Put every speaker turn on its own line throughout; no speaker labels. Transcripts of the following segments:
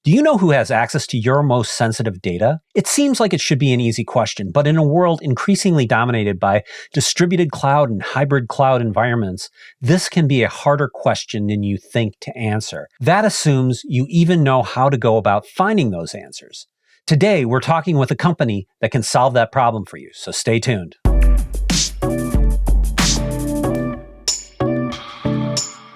Do you know who has access to your most sensitive data? It seems like it should be an easy question, but in a world increasingly dominated by distributed cloud and hybrid cloud environments, this can be a harder question than you think to answer. That assumes you even know how to go about finding those answers. Today, we're talking with a company that can solve that problem for you, so stay tuned.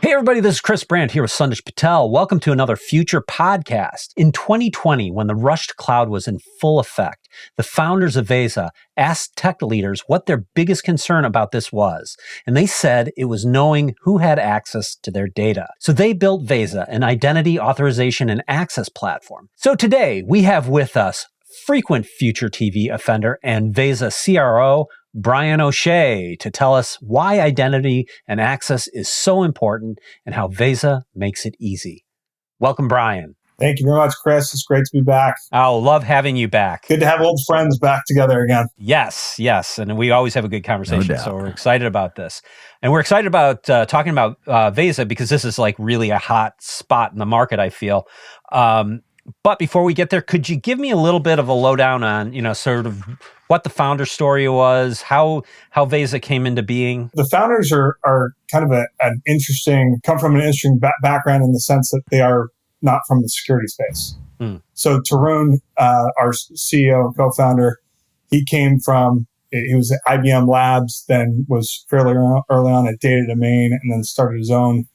Hey everybody, this is Chris Brandt here with Sandesh Patel. Welcome to another FUTR podcast. In 2020, when the rush to cloud was in full effect, the founders of Veza asked tech leaders what their biggest concern about this was, and they said it was knowing who had access to their data. So they built Veza, an identity, authorization, and access platform. So today, we have with us frequent FUTR TV offender and Veza CRO, Brian O'Shea, to tell us why identity and access is so important and how Veza makes it easy. Welcome, Brian.
Thank you very much, Chris. It's great to be back.
Oh, love having you back.
Good to have old friends back together again.
Yes. And we always have a good conversation, so we're excited about this. And we're excited about talking about Veza because this is like really a hot spot in the market, I feel. But before we get there, could you give me a little bit of a lowdown on, sort of what the founder story was, how Veza came into being?
The founders are kind of come from an interesting background in the sense that they are not from the security space. So Tarun, our CEO and co-founder, he was at IBM Labs, then was fairly early on at Data Domain, and then started his own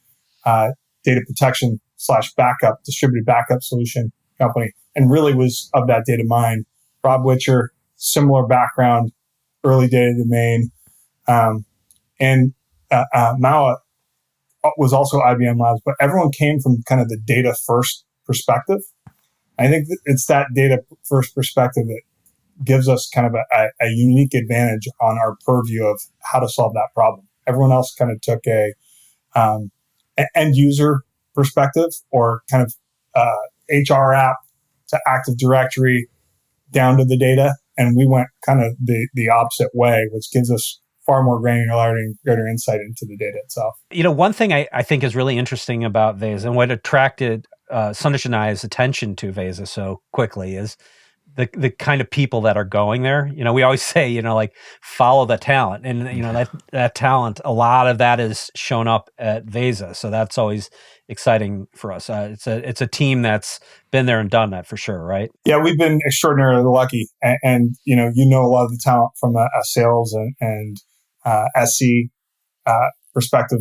data protection / distributed backup solution company, and really was of that data mind. Rob Witcher, similar background, early Data Domain, and Mao was also IBM Labs, but everyone came from kind of the data first perspective. I think it's that data first perspective that gives us kind of a unique advantage on our purview of how to solve that problem. Everyone else kind of took a end user perspective, or kind of HR app to Active Directory down to the data. And we went kind of the opposite way, which gives us far more granularity and greater insight into the data itself.
One thing I think is really interesting about Veza, and what attracted Sandesh and I's attention to Veza so quickly, is the kind of people that are going there. We always say, follow the talent. And, that talent, a lot of that is shown up at Veza. So that's always exciting for us. It's a team that's been there and done that for sure, right?
Yeah, we've been extraordinarily lucky. And a lot of the talent from a sales and SC perspective.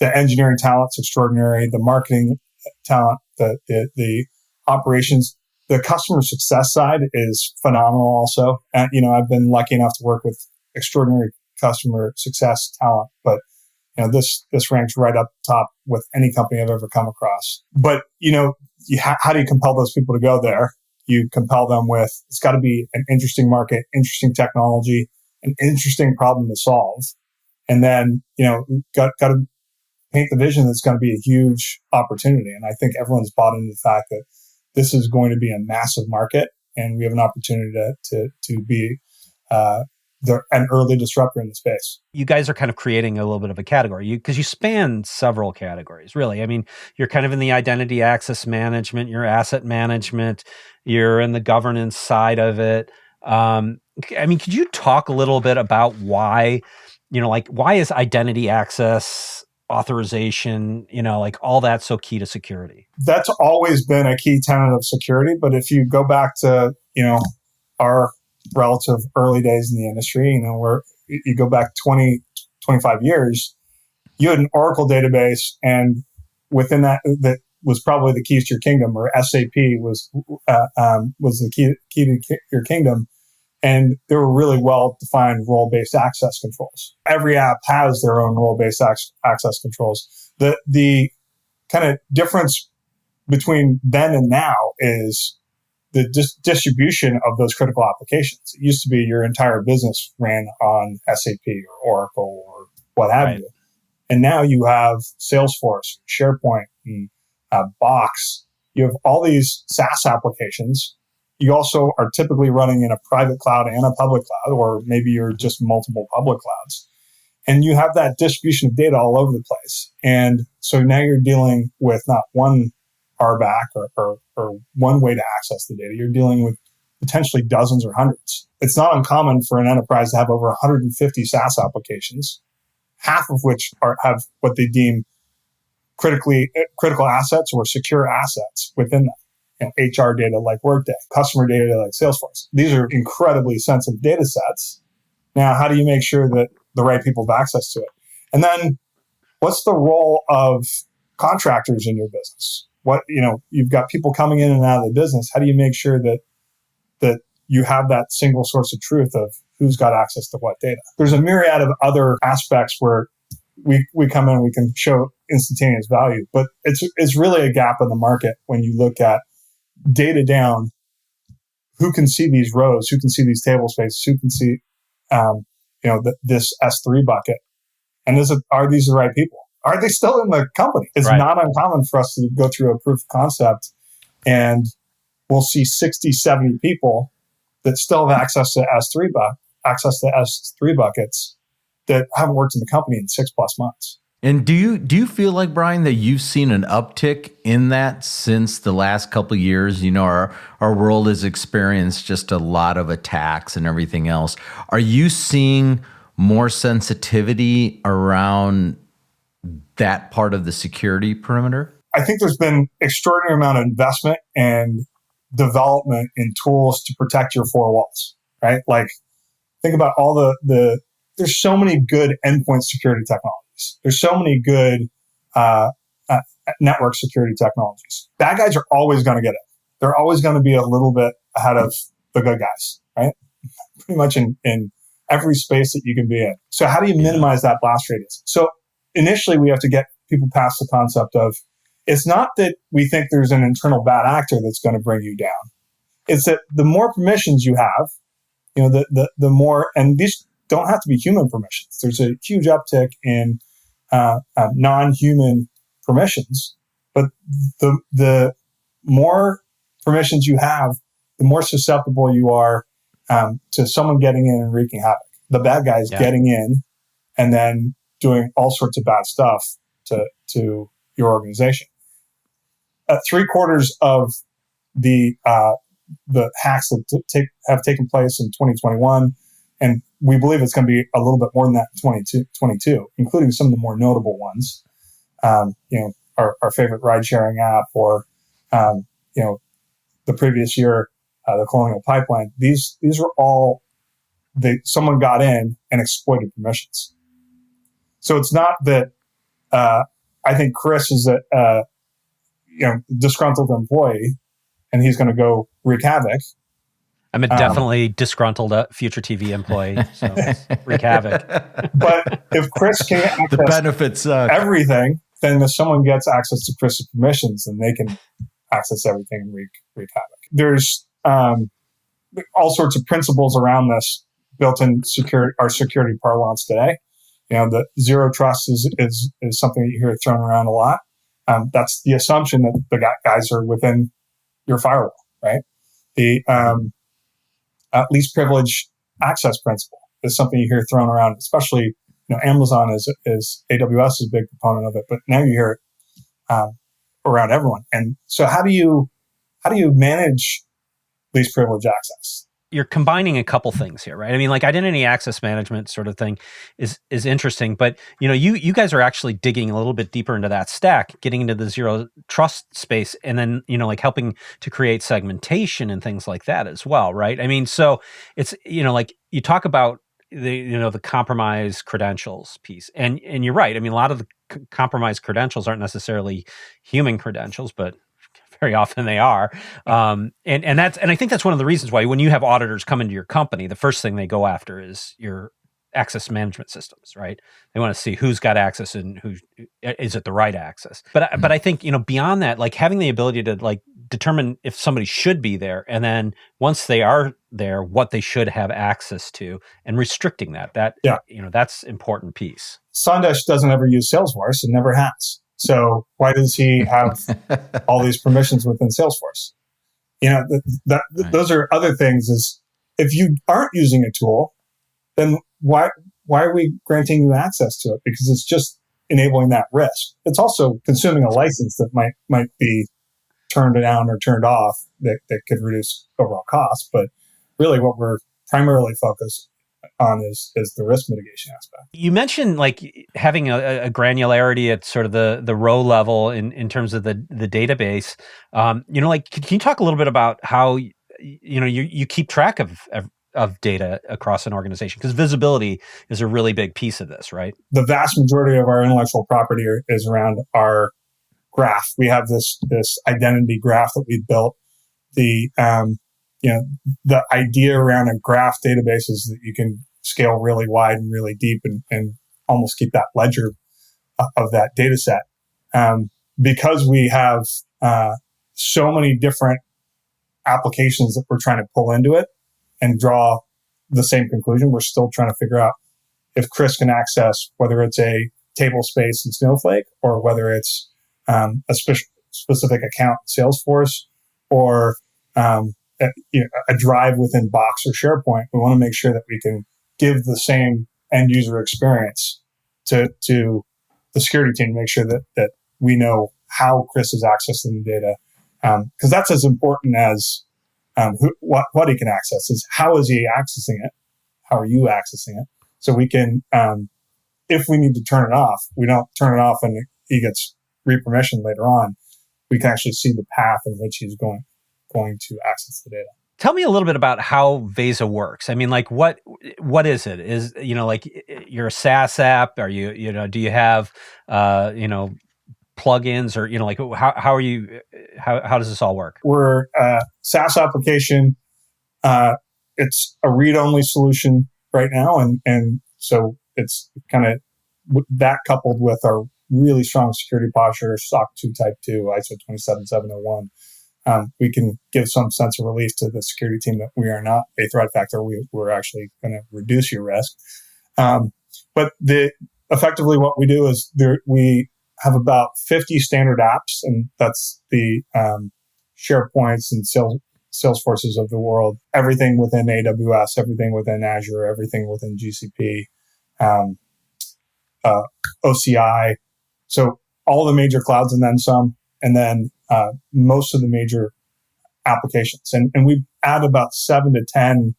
The engineering talent's extraordinary. The marketing talent, the operations, the customer success side is phenomenal also. And, I've been lucky enough to work with extraordinary customer success talent, but this ranks right up top with any company I've ever come across. But, how do you compel those people to go there? You compel them with, it's got to be an interesting market, interesting technology, an interesting problem to solve. And then, got to paint the vision that's going to be a huge opportunity. And I think everyone's bought into the fact that this is going to be a massive market, and we have an opportunity to be an early disruptor in the space.
You guys are kind of creating a little bit of a category because you span several categories, really. I mean, you're kind of in the identity access management, your asset management, you're in the governance side of it. Could you talk a little bit about why, why is identity access, authorization, all that so key to security?
That's always been a key tenet of security. But if you go back to, our relative early days in the industry, where you go back 20, 25 years, you had an Oracle database, and within that was probably the keys to your kingdom, or SAP was the key to your kingdom. And there were really well-defined role-based access controls. Every app has their own role-based access controls. The kind of difference between then and now is the distribution of those critical applications. It used to be your entire business ran on SAP or Oracle or what have you. And now you have Salesforce, SharePoint, and Box. You have all these SaaS applications. You also are typically running in a private cloud and a public cloud, or maybe you're just multiple public clouds. And you have that distribution of data all over the place. And so now you're dealing with not one RBAC or one way to access the data. You're dealing with potentially dozens or hundreds. It's not uncommon for an enterprise to have over 150 SaaS applications, half of which have what they deem critical assets or secure assets within them. HR data like Workday, customer data like Salesforce. These are incredibly sensitive data sets. Now, how do you make sure that the right people have access to it? And then what's the role of contractors in your business? You've got people coming in and out of the business. How do you make sure that you have that single source of truth of who's got access to what data? There's a myriad of other aspects where we come in, we can show instantaneous value, but it's really a gap in the market when you look at data down. Who can see these rows? Who can see these table spaces? Who can see, this S3 bucket? And are these the right people? Are they still in the company? It's
right.
Not uncommon for us to go through a proof of concept and we'll see 60, 70 people that still have access to S3 buckets that haven't worked in the company in 6+ months.
And do you feel like, Brian, that you've seen an uptick in that since the last couple of years? Our world has experienced just a lot of attacks and everything else. Are you seeing more sensitivity around that part of the security perimeter?
I think there's been extraordinary amount of investment and development in tools to protect your four walls, right? Like, think about all there's so many good endpoint security technologies. There's so many good network security technologies. Bad guys are always going to get it. They're always going to be a little bit ahead of the good guys, right? Pretty much in every space that you can be in. So how do you minimize that blast radius? So initially we have to get people past the concept of, it's not that we think there's an internal bad actor that's going to bring you down. It's that the more permissions you have, the more, and these don't have to be human permissions. There's a huge uptick in non-human permissions, but the more permissions you have, the more susceptible you are to someone getting in and wreaking havoc. The bad guys getting in and then doing all sorts of bad stuff to your organization. 3/4 of the hacks that have taken place in 2021, and we believe it's going to be a little bit more than that in 2022, including some of the more notable ones. Our favorite ride-sharing app, or the previous year, the Colonial Pipeline. These were all someone got in and exploited permissions. So it's not that I think Chris is a disgruntled employee and he's going to go wreak havoc.
I'm a definitely disgruntled future TV employee, so wreak havoc.
But if Chris can't access
the benefits
everything, then if someone gets access to Chris's permissions, then they can access everything and wreak havoc. There's all sorts of principles around this built in our security parlance today. The zero trust is something that you hear thrown around a lot. That's the assumption that the guys are within your firewall, right? The least privilege access principle is something you hear thrown around, especially Amazon is AWS is a big proponent of it, but now you hear it around everyone. And so how do you manage least privilege access?
You're combining a couple things here, right? I mean, like identity access management sort of thing is interesting, but you guys are actually digging a little bit deeper into that stack, getting into the zero trust space, and then like helping to create segmentation and things like that as well, right? I mean, so it's like you talk about the compromised credentials piece, and you're right. I mean, a lot of the compromised credentials aren't necessarily human credentials, but very often they are. And I think that's one of the reasons why when you have auditors come into your company, the first thing they go after is your access management systems, right? They want to see who's got access and who is it the right access. But I think, beyond that, like having the ability to like determine if somebody should be there, and then once they are there, what they should have access to, and restricting that's important piece.
Sandesh doesn't ever use Salesforce and never has. So why does he have all these permissions within Salesforce? Those are other things. Is if you aren't using a tool, then why are we granting you access to it? Because it's just enabling that risk. It's also consuming a license that might be turned down or turned off that could reduce overall costs. But really what we're primarily focused on is the risk mitigation aspect.
You mentioned like having a granularity at sort of the row level in terms of the database. Like can you talk a little bit about how you keep track of data across an organization? Because visibility is a really big piece of this, right?
The vast majority of our intellectual property is around our graph. We have this identity graph that we built. The idea around a graph database is that you can scale really wide and really deep and almost keep that ledger of that data set. Because we have so many different applications that we're trying to pull into it and draw the same conclusion, we're still trying to figure out if Chris can access whether it's a table space in Snowflake or whether it's a specific account in Salesforce or a drive within Box or SharePoint. We want to make sure that we can give the same end user experience to the security team to make sure that we know how Chris is accessing the data. Because that's as important as what he can access is how is he accessing it? How are you accessing it? So we can, if we need to turn it off, we don't turn it off and he gets re-permission later on. We can actually see the path in which he's going to access the data.
Tell me a little bit about how Veza works. I mean, like what is it? Is like you're a SaaS app? Are you do you have plugins or like how are you? How does this all work?
We're a SaaS application. It's a read-only solution right now, and so it's kind of that coupled with our really strong security posture, SOC 2 Type 2, ISO 27701. We can give some sense of relief to the security team that we are not a threat factor. We're actually going to reduce your risk. But effectively what we do is we have about 50 standard apps, and that's the SharePoints and Salesforces of the world. Everything within AWS, everything within Azure, everything within GCP, OCI. So all the major clouds and then some, and then most of the major applications. And we add about 7 to 10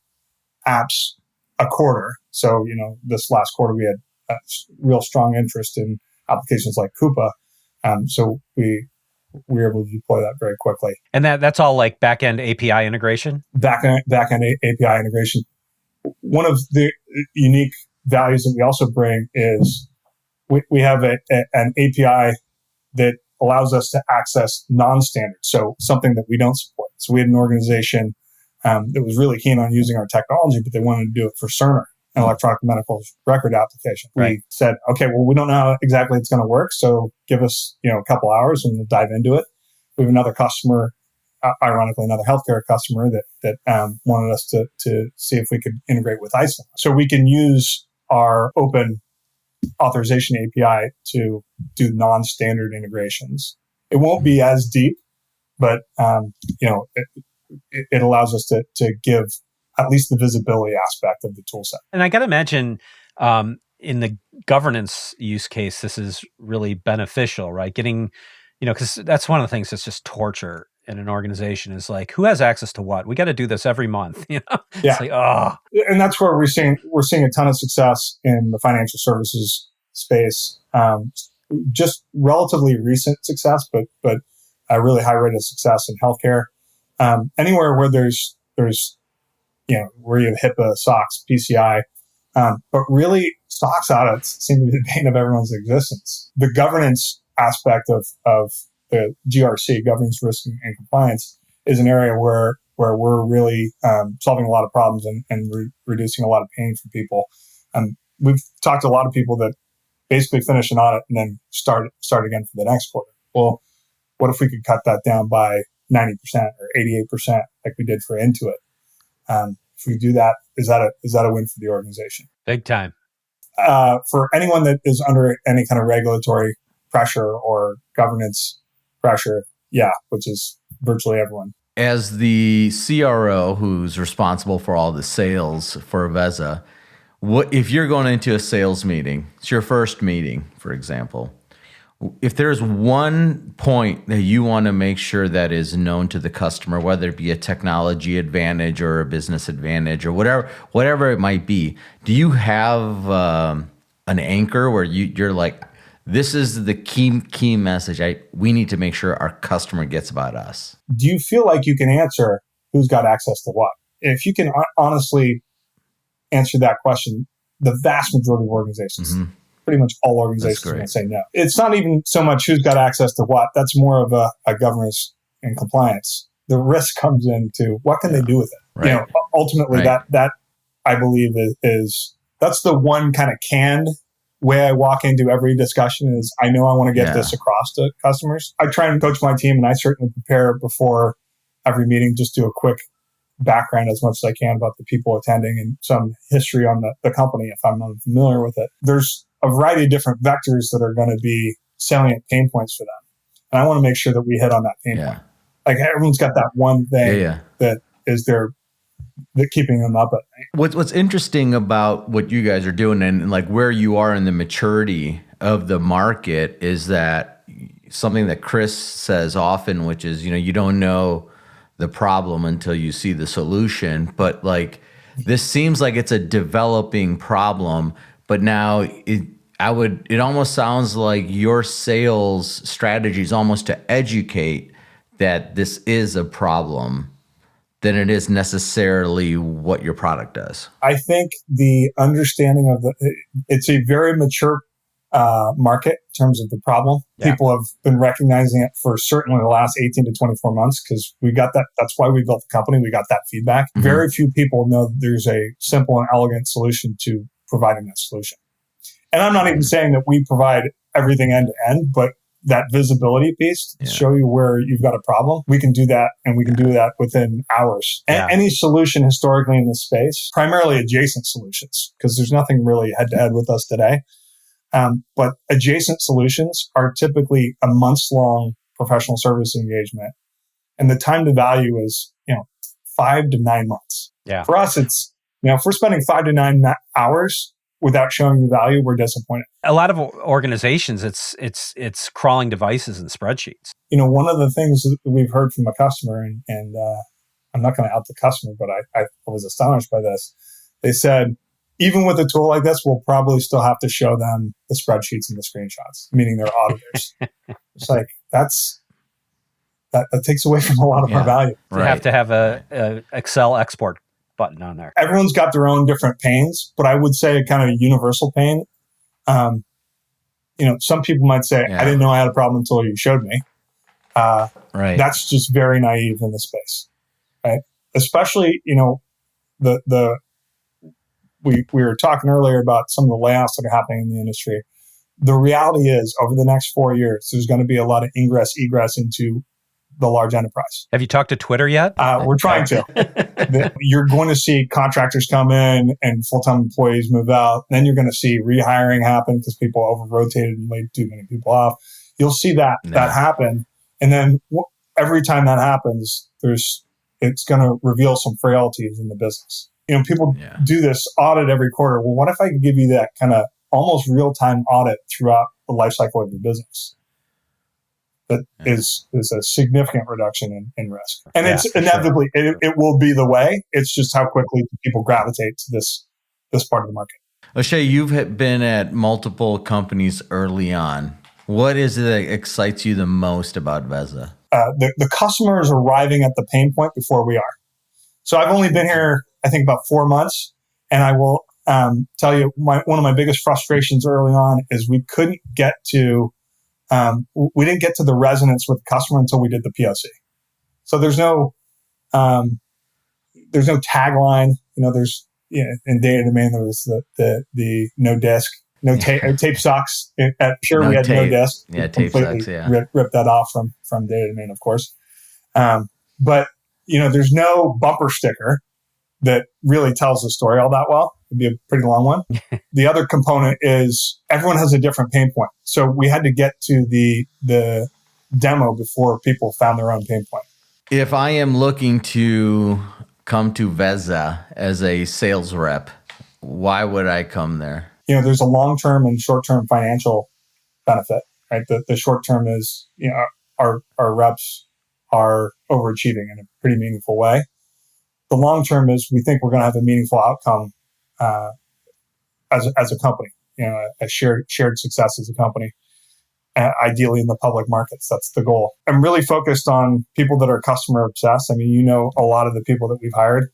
apps a quarter. So, this last quarter we had a real strong interest in applications like Coupa. So we were able to deploy that very quickly.
And that's all like back-end API integration?
Back-end API integration. One of the unique values that we also bring is we have an API that allows us to access non-standard, so something that we don't support. So we had an organization that was really keen on using our technology, but they wanted to do it for Cerner, an electronic medical record application.
Right.
We said, okay, well, we don't know how exactly it's going to work, so give us a couple hours and we'll dive into it. We have another customer, ironically, another healthcare customer that wanted us to see if we could integrate with ISO. So we can use our open authorization API to do non-standard integrations. It won't be as deep, but it allows us to give at least the visibility aspect of the tool set.
And I got to imagine in the governance use case, this is really beneficial, right? Getting, because that's one of the things that's just torture in an organization is like, who has access to what? We got to do this every month.
Yeah.
It's like, oh.
And that's where we're seeing a ton of success in the financial services space. Just relatively recent success, but a really high rate of success in healthcare. Anywhere where there's where you have HIPAA, SOX, PCI, but really SOX audits seem to be the bane of everyone's existence. The governance aspect of the GRC, governance, risk, and compliance, is an area where we're really solving a lot of problems and reducing a lot of pain for people. We've talked to a lot of people that basically finish an audit and then start again for the next quarter. Well, what if we could cut that down by 90% or 88% like we did for Intuit? If we do that, is that a win for the organization?
Big time.
For anyone that is under any kind of regulatory pressure or governance pressure, yeah, which is virtually everyone.
As the CRO who's responsible for all the sales for Veza, what if you're going into a sales meeting? It's your first meeting, for example. If there's one point that you want to make sure that is known to the customer, whether it be a technology advantage or a business advantage or whatever it might be, do you have an anchor where you're like, this is the key message we need to make sure our customer gets about us?
Do you feel like you can answer who's got access to what? If you can honestly answer that question, the vast majority of organizations, pretty much all organizations are going to say no. It's not even so much who's got access to what. That's more of a governance and compliance. The risk comes into what can they do with it?
Right.
Ultimately that I believe is that's the one kind of canned way I walk into every discussion is I know I want to get this across to customers. I try and coach my team, and I certainly prepare before every meeting, just do a quick background as much as I can about the people attending and some history on the company if I'm unfamiliar with it. There's a variety of different vectors that are going to be salient pain points for them. And I want to make sure that we hit on that pain point. Like everyone's got that one thing that is that keeping them up at night.
What's interesting about what you guys are doing and like where you are in the maturity of the market is that something that Chris says often, which is, you don't know the problem until you see the solution. But like, this seems like it's a developing problem, but now it almost sounds like your sales strategy is almost to educate that this is a problem than it is necessarily what your product does.
I think the understanding of it's a very mature market in terms of the problem. Yeah. People have been recognizing it for certainly the last 18 to 24 months because we got that. That's why we built the company. We got that feedback. Mm-hmm. Very few people know that there's a simple and elegant solution to providing that solution. And I'm not even saying that we provide everything end to end, but that visibility piece to show you where you've got a problem, we can do that, and we can do that within hours. And any solution historically in this space, primarily adjacent solutions, because there's nothing really head-to-head with us today. But adjacent solutions are typically a months-long professional service engagement, and the time to value is 5 to 9 months. Yeah. For us, it's if we're spending 5 to 9 hours without showing you value, we're disappointed.
A lot of organizations, it's crawling devices and spreadsheets.
One of the things that we've heard from a customer, and I'm not going to out the customer, but I was astonished by this. They said, even with a tool like this, we'll probably still have to show them the spreadsheets and the screenshots, meaning their auditors. It's like, that takes away from a lot of our value.
You have to have a Excel export button on there.
Everyone's got their own different pains, but I would say a kind of a universal pain. Some people might say, I didn't know I had a problem until you showed me. That's just very naive in the space, right? Especially, we were talking earlier about some of the layoffs that are happening in the industry. The reality is, over the next 4 years, there's going to be a lot of egress into the large enterprise.
Have you talked to Twitter yet?
We're trying to. You're going to see contractors come in and full-time employees move out. Then you're going to see rehiring happen because people over-rotated and laid too many people off. You'll see that happen. And then every time that happens, it's going to reveal some frailties in the business. People do this audit every quarter. Well, what if I could give you that kind of almost real-time audit throughout the life cycle of your business? That is a significant reduction in risk. And it's inevitably, it will be the way. It's just how quickly people gravitate to this part of the market.
O'Shea, you've been at multiple companies early on. What is it that excites you the most about Veza?
The customer is arriving at the pain point before we are. So I've only been here, I think, about 4 months. And I will tell you, one of my biggest frustrations early on is we couldn't get to we didn't get to the resonance with the customer until we did the POC. So there's no tagline. There's in data domain there was the no disk, no tape sucks. At Pure we had no disk.
Yeah, tape sucks. Yeah,
ripped that off from data domain, of course. But there's no bumper sticker that really tells the story all that well. It'd be a pretty long one. The other component is everyone has a different pain point. So we had to get to the demo before people found their own pain point.
If I am looking to come to Veza as a sales rep, why would I come there?
There's a long-term and short-term financial benefit, right? The short term is, our reps are overachieving in a pretty meaningful way. The long term is we think we're going to have a meaningful outcome as a company, a shared success as a company. Ideally in the public markets, that's the goal. I'm really focused on people that are customer obsessed. I mean, a lot of the people that we've hired,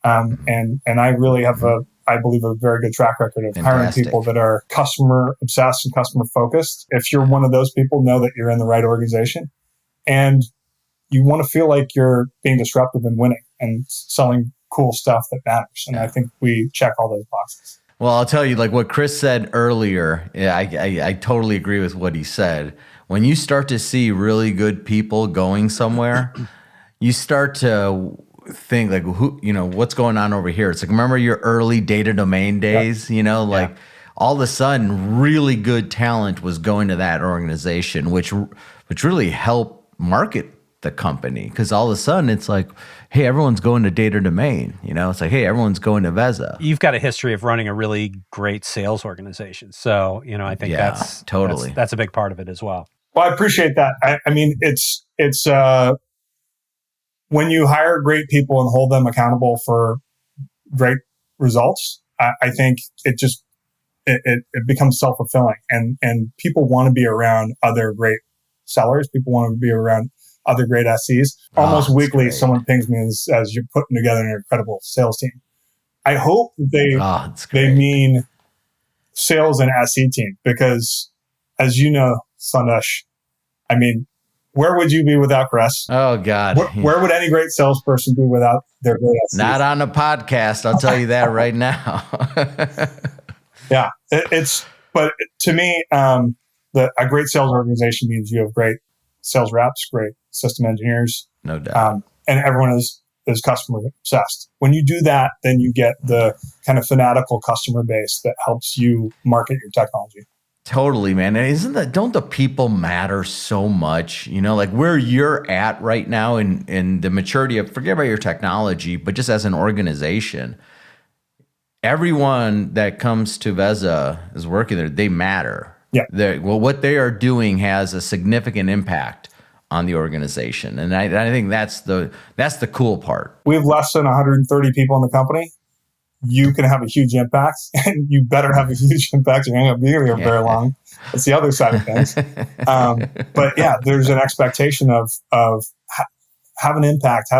and I really have I believe a very good track record of hiring people that are customer obsessed and customer focused. If you're one of those people, know that you're in the right organization, and you want to feel like you're being disruptive and winning and selling cool stuff that matters. And I think we check all those boxes.
Well, I'll tell you, like what Chris said earlier, I totally agree with what he said. When you start to see really good people going somewhere, you start to think like, what's going on over here? It's like, remember your early data domain days, all of a sudden really good talent was going to that organization, which really helped market the company. Because all of a sudden it's like, hey, everyone's going to data domain. It's like, hey, everyone's going to Veza.
You've got a history of running a really great sales organization. So, I think that's a big part of it as well.
Well, I appreciate that. I mean, it's when you hire great people and hold them accountable for great results, I think it becomes self-fulfilling, and people want to be around other great sellers. People want to be around other great SEs. Almost weekly, someone pings me as you're putting together an incredible sales team. I hope they mean sales and SE team, because as you know, Sandesh, I mean, where would you be without Chris?
Oh, God.
Where would any great salesperson be without their great SEs?
Not on a podcast, I'll tell you that right now.
Yeah, but to me, a great sales organization means you have great sales reps, great system engineers.
No doubt.
And everyone is customer obsessed. When you do that, then you get the kind of fanatical customer base that helps you market your technology.
Totally, man. And don't the people matter so much? Like where you're at right now in the maturity of, forget about your technology, but just as an organization, everyone that comes to Veza is working there. They matter.
Yeah.
What they are doing has a significant impact on the organization, and I think that's the cool part.
We have less than 130 people in the company. You can have a huge impact, and you better have a huge impact. You're not going to be here very long. That's the other side of things. But yeah, there's an expectation of have an impact,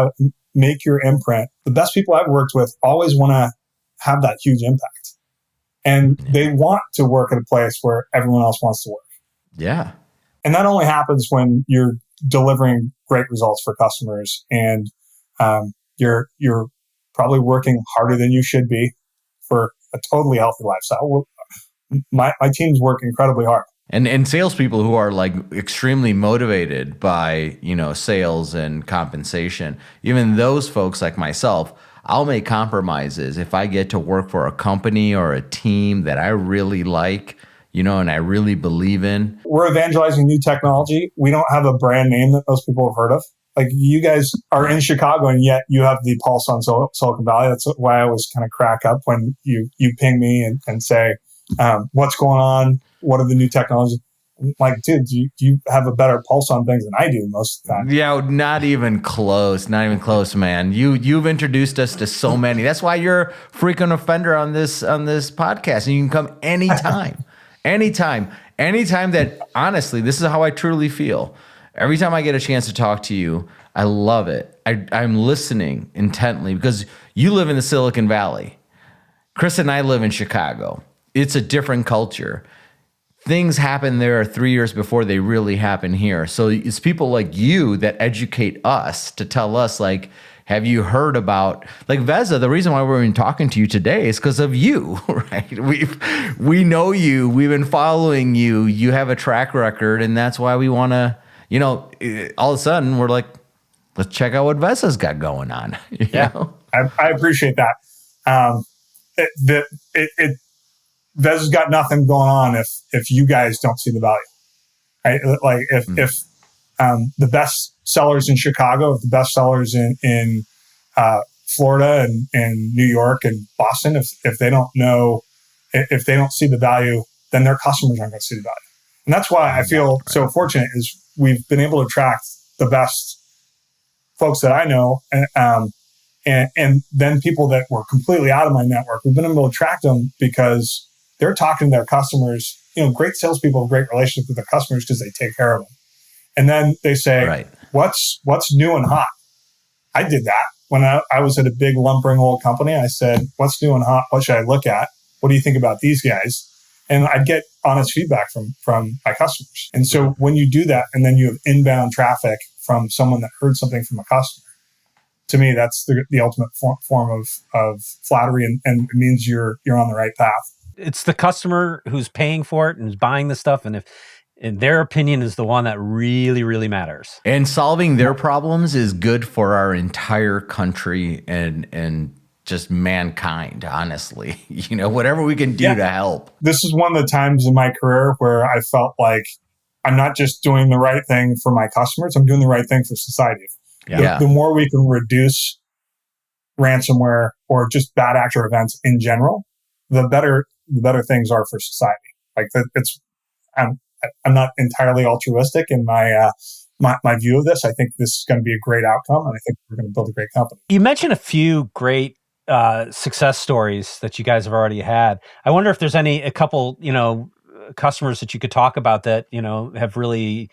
make your imprint. The best people I've worked with always want to have that huge impact, and they want to work at a place where everyone else wants to work.
Yeah,
and that only happens when you're delivering great results for customers, and you're probably working harder than you should be for a totally healthy lifestyle. My teams work incredibly hard.
And salespeople who are like extremely motivated by, sales and compensation, even those folks like myself, I'll make compromises if I get to work for a company or a team that I really like, and I really believe in.
We're evangelizing new technology. We don't have a brand name that most people have heard of. Like, you guys are in Chicago, and yet you have the pulse on Silicon Valley. That's why I always kind of crack up when you ping me and say, what's going on? What are the new technologies? Like, dude, you have a better pulse on things than I do most of the time.
Yeah, not even close. Not even close, man. You've introduced us to so many. That's why you're a frequent offender on this podcast, and you can come anytime. Anytime that, honestly, this is how I truly feel. Every time I get a chance to talk to you, I love it. I'm listening intently because you live in the Silicon Valley. Chris and I live in Chicago. It's a different culture. Things happen there 3 years before they really happen here. So it's people like you that educate us to tell us, like, have you heard about, like, Veza? The reason why we're even talking to you today is because of you, right? We know you. We've been following you. You have a track record, and that's why we want to, all of a sudden we're like, let's check out what Veza's got going on. You know?
I appreciate that. Veza's got nothing going on if you guys don't see the value, right? Like if the best sellers in Chicago, if the best sellers in Florida and New York and Boston, if they don't know, if they don't see the value, then their customers aren't going to see the value. And that's why I feel so fortunate is we've been able to attract the best folks that I know. And then people that were completely out of my network, we've been able to attract them because they're talking to their customers. Great salespeople have great relationships with their customers because they take care of them. And then they say, what's new and hot? I did that when I was at a big lumbering old company. I said, what's new and hot? What should I look at? What do you think about these guys? And I'd get honest feedback from my customers. And so when you do that, and then you have inbound traffic from someone that heard something from a customer, to me, that's the ultimate form of flattery, and it means you're on the right path.
It's the customer who's paying for it and is buying the stuff, and if their opinion is the one that really, really matters.
And solving their problems is good for our entire country and just mankind, honestly. Whatever we can do to help.
This is one of the times in my career where I felt like I'm not just doing the right thing for my customers, I'm doing the right thing for society. The more we can reduce ransomware or just bad actor events in general, the better things are for society. Like I'm not entirely altruistic in my view of this. I think this is going to be a great outcome, and I think we're going to build a great company.
You mentioned a few great success stories that you guys have already had. I wonder if there's a couple, customers that you could talk about that, have really,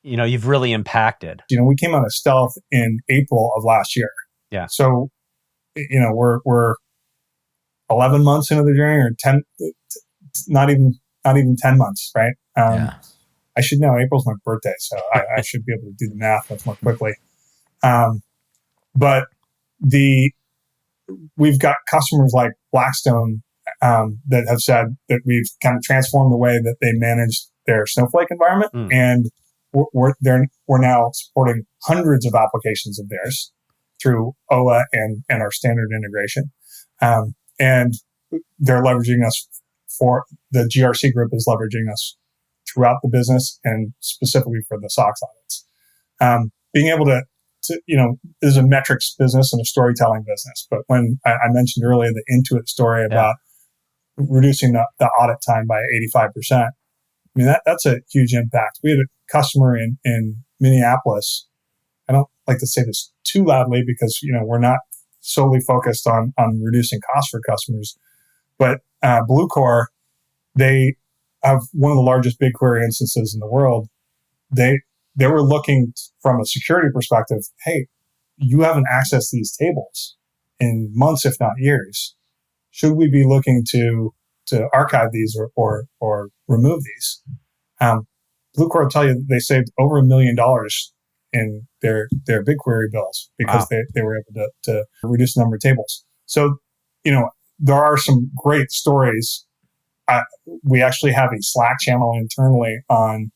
you've really impacted.
We came out of stealth in April of last year.
Yeah.
So, we're 11 months into the journey, or 10, not even 10 months, right? I should know. April's my birthday, so I should be able to do the math much more quickly. But we've got customers like Blackstone that have said that we've kind of transformed the way that they manage their Snowflake environment, and we're now supporting hundreds of applications of theirs through OA and our standard integration, and they're leveraging us for the GRC group is leveraging us throughout the business and specifically for the SOX audits. Being able to this is a metrics business and a storytelling business. But when I mentioned earlier the Intuit story about reducing the audit time by 85%, I mean, that's a huge impact. We had a customer in Minneapolis. I don't like to say this too loudly because, we're not solely focused on reducing costs for customers. But Bluecore, they have one of the largest BigQuery instances in the world. They were looking from a security perspective, hey, you haven't accessed these tables in months, if not years. Should we be looking to archive these or remove these? Bluecore will tell you that they saved over $1 million in their BigQuery bills because they were able to reduce the number of tables. So, there are some great stories. We actually have a Slack channel internally on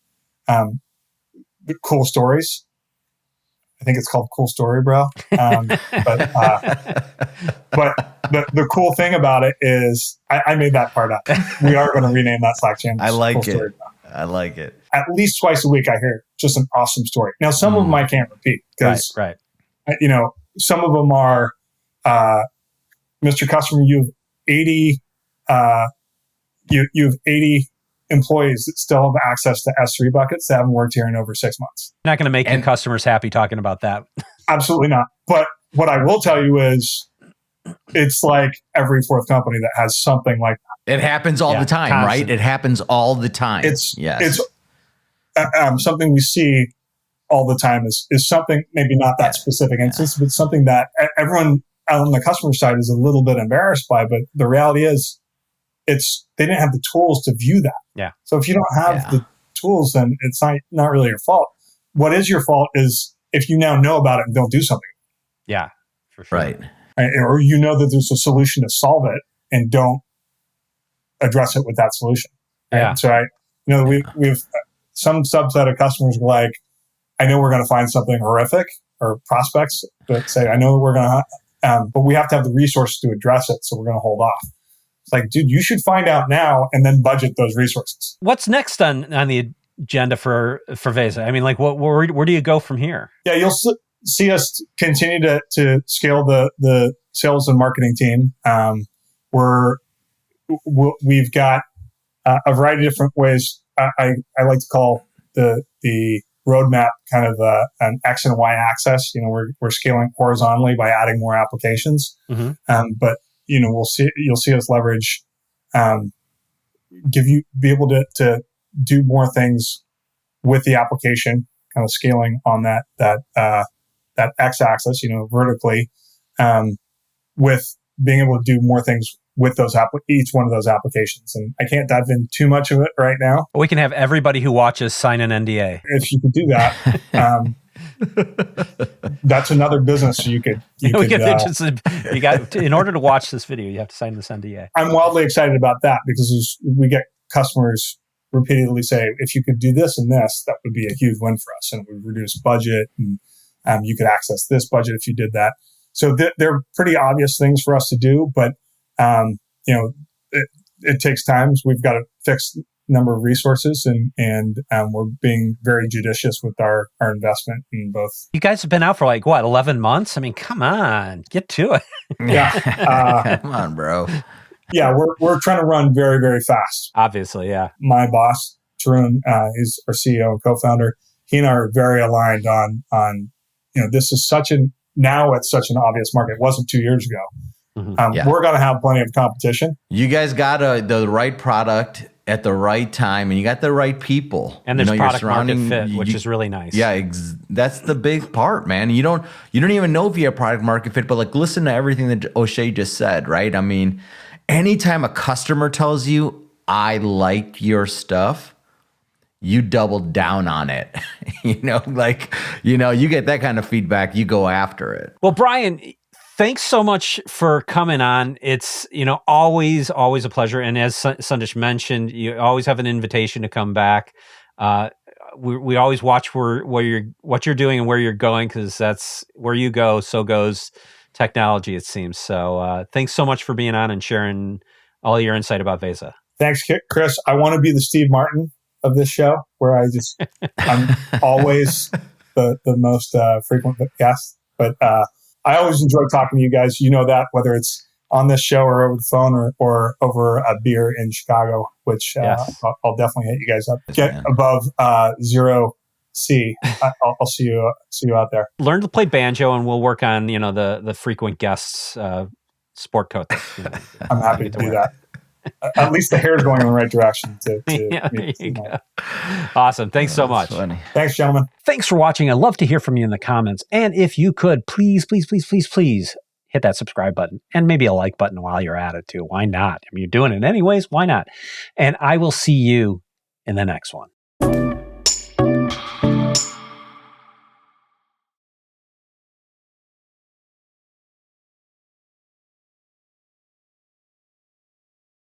cool stories. I think it's called Cool Story Bro. But the cool thing about it is I made that part up. We are going to rename that Slack channel.
I like it. I like it.
At least twice a week I hear just an awesome story. Now, some of them I can't repeat because, some of them are, Mr. Customer, you have 80, you have 80 employees that still have access to S3 buckets that haven't worked here in over 6 months.
You're not going to make your customers happy talking about that.
Absolutely not. But what I will tell you is it's like every fourth company that has something like that.
It happens all the time, right? It happens all the time.
It's something we see all the time is something, maybe not that specific instance, but something that everyone on the customer side is a little bit embarrassed by. But the reality is they didn't have the tools to view that.
Yeah.
So if you don't have the tools, then it's not really your fault. What is your fault is if you now know about it and don't do something.
Yeah, for sure.
Right? Or that there's a solution to solve it and don't address it with that solution. Right?
Yeah.
So we've some subset of customers like, I know we're going to find something horrific, or prospects that say, I know we're going to, but we have to have the resources to address it. So we're going to hold off. It's like, dude, you should find out now and then budget those resources.
What's next on the agenda for Veza? I mean, like, where do you go from here? Yeah,
you'll see us continue to scale the sales and marketing team. We've got a variety of different ways I like to call the roadmap kind of an X and Y axis. We're scaling horizontally by adding more applications. But you'll see us leverage, be able to do more things with the application, kind of scaling on that X axis, vertically, with being able to do more things with each one of those applications. And I can't dive in too much of it right now.
We can have everybody who watches sign an NDA.
If you could do that, that's another business you could in order to watch this video, you have to sign this NDA. I'm wildly excited about that because we get customers repeatedly say, if you could do this and this, that would be a huge win for us, and it would reduce budget, and you could access this budget if you did that. So they're pretty obvious things for us to do, but it takes time. We've got a fixed number of resources, and we're being very judicious with our investment in both.
You guys have been out for 11 months? I mean, come on, get to it.
Yeah.
Come on, bro.
Yeah, we're trying to run very, very fast.
Obviously, yeah.
My boss, Tarun, is our CEO and co-founder. He and I are very aligned on this is now it's such an obvious market. It wasn't 2 years ago. We're going to have plenty of competition.
You guys got the right product at the right time, and you got the right people.
And there's product market fit, which is really nice.
Yeah, that's the big part, man. You don't even know if you have product market fit, but listen to everything that O'Shea just said, right? I mean, anytime a customer tells you, I like your stuff, you double down on it. You get that kind of feedback, you go after it.
Well, Brian, thanks so much for coming on. It's, always a pleasure. And as Sandesh mentioned, you always have an invitation to come back. We always watch what you're doing and where you're going, because that's where you go, so goes technology, it seems. So thanks so much for being on and sharing all your insight about Veza.
Thanks, Chris. I want to be the Steve Martin of this show, where I'm always the most frequent guest. But I always enjoy talking to you guys. You know that, whether it's on this show or over the phone or over a beer in Chicago, which yes. I'll definitely hit you guys up. Get above 0C. I'll see you out there.
Learn to play banjo, and we'll work on the frequent guests sport coat.
I'm happy to do that. At least the hair is going in the right direction.
Yeah, there you go. Awesome. Thanks so much.
Funny. Thanks, gentlemen.
Thanks for watching. I'd love to hear from you in the comments. And if you could, please hit that subscribe button and maybe a like button while you're at it too. Why not? I mean, you're doing it anyways. Why not? And I will see you in the next one.